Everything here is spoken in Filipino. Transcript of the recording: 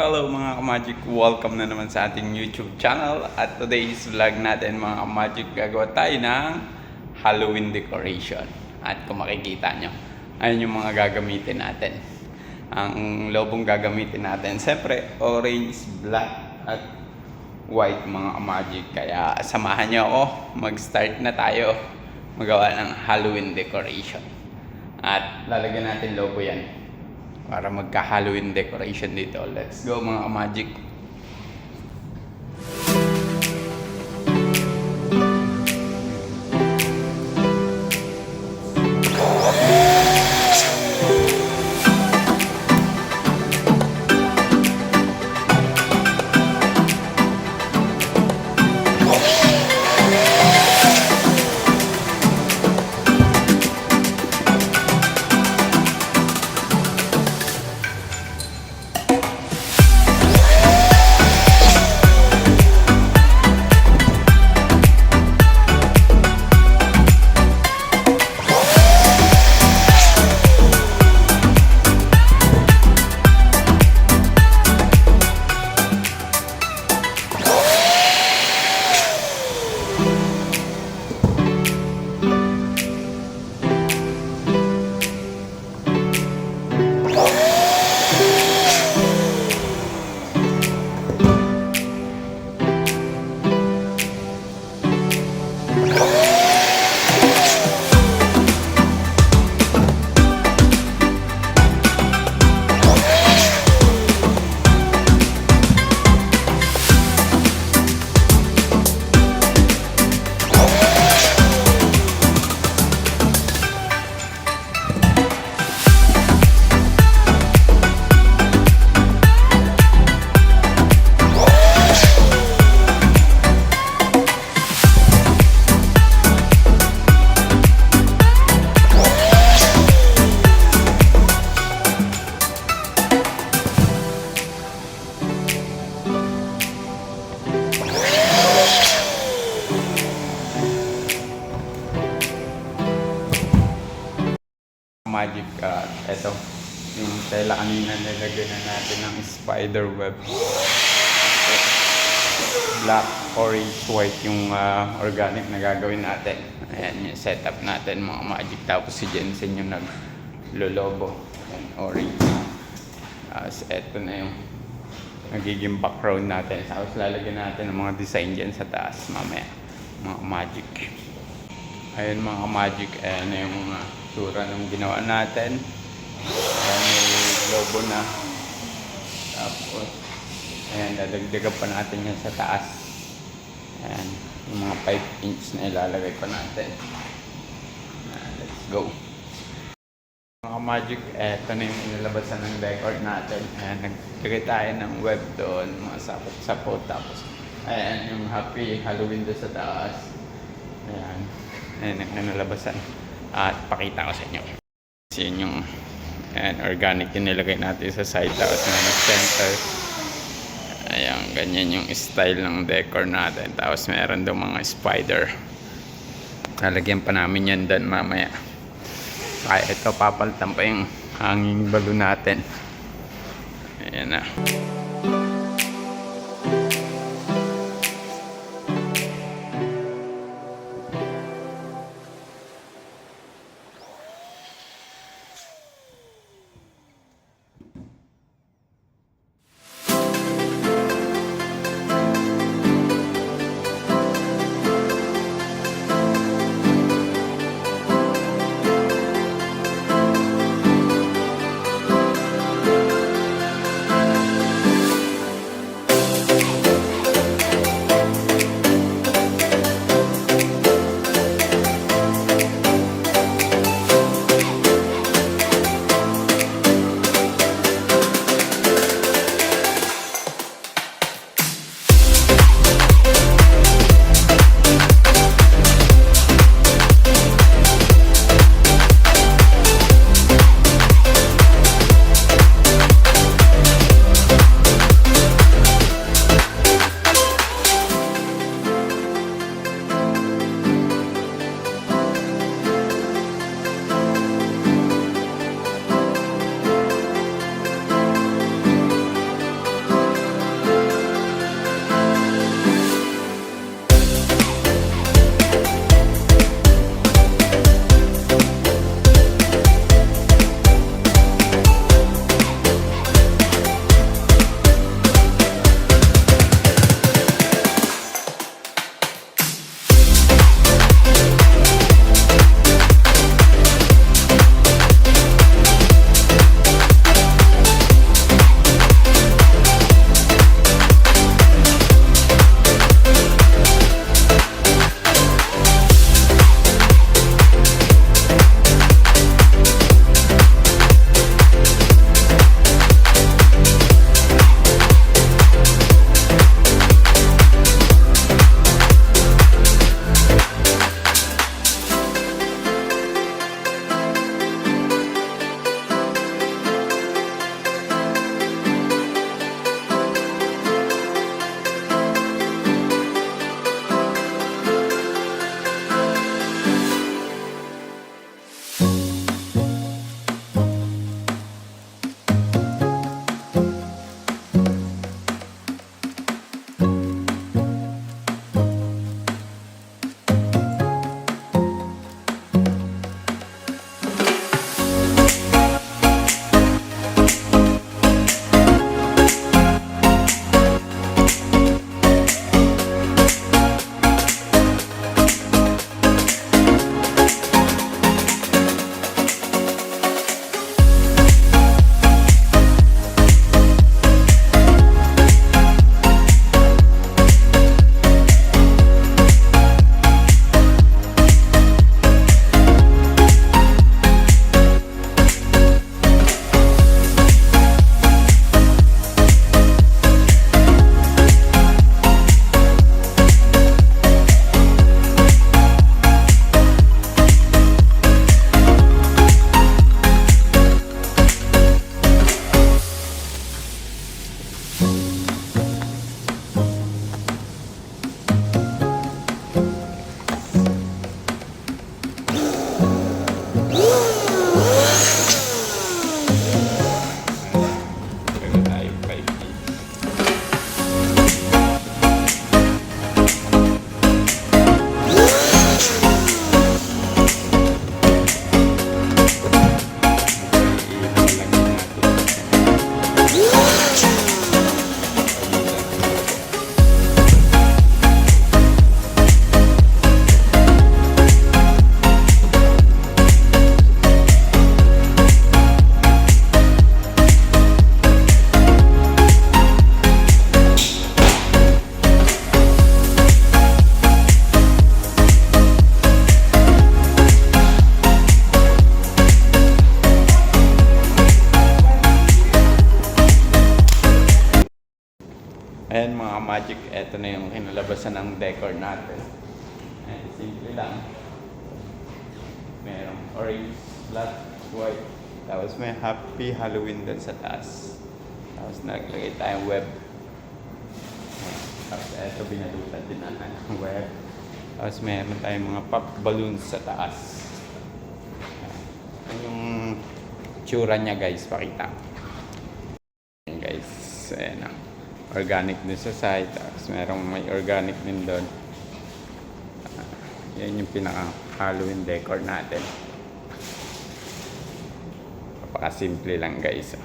Hello mga ka-Magic, welcome na naman sa ating YouTube channel. At today's vlog natin mga ka-Magic, gagawa tayo ng Halloween decoration. At kung makikita nyo, ayun yung mga gagamitin natin. Ang lobong gagamitin natin, siyempre orange, black at white mga ka-Magic. Kaya samahan nyo ako, mag-start na tayo magawa ng Halloween decoration. At lalagyan natin logo yan para magka-Halloween decoration dito. Let's go mga ka-Magic. Magic, eto yung tela kanina, nilagay na natin ng spider web. Black, orange, white yung organic na gagawin natin. Ayan yung setup natin mga Magic. Tapos si Jensen yung naglolobo. Ayan, orange. Tapos eto na yung nagiging background natin. Tapos lalagyan natin ng mga design dyan sa taas mamaya mga Magic. Ayun mga Magic, ayan na yung mga sura ng ginawa natin. Ayan yung logo na. Tapos ayan, dadagdagan pa natin yan sa taas. Ayan, yung mga 5 inch na ilalagay pa natin. Let's go mga Magic. Eto na yung inalabasan ng decor natin. Ayan, naglagay tayo ng web doon, mga sapot-sapot. Tapos ayan yung happy Halloween doon sa taas. Ayan, ayan ang inalabasan. At pakita ko sa inyo. Kasi yun yung organic yung nilagay natin sa side. Tapos na center. Ayan, ganyan yung style ng decor natin. Tapos meron daw mga spider. Lalagyan pa namin yan doon mamaya. Kaya ito, papalitan pa yung hanging balloon natin. Ayan na. Ayan mga magic, eto na yung kinalabasan ng decor natin. Ayan, simple lang. Merong orange, black, white. Tapos may happy Halloween dun sa taas. Tapos naglagay tayong web. Ayan. Tapos eto binalutan din ng web. Tapos meron tayong mga pop balloons sa taas. Ayan yung tsura niya guys, pakita. Ayan guys, ayan ang organic din sa side. Tapos merong may organic din doon. Yan yung pinaka Halloween decor natin. Napaka simple lang guys.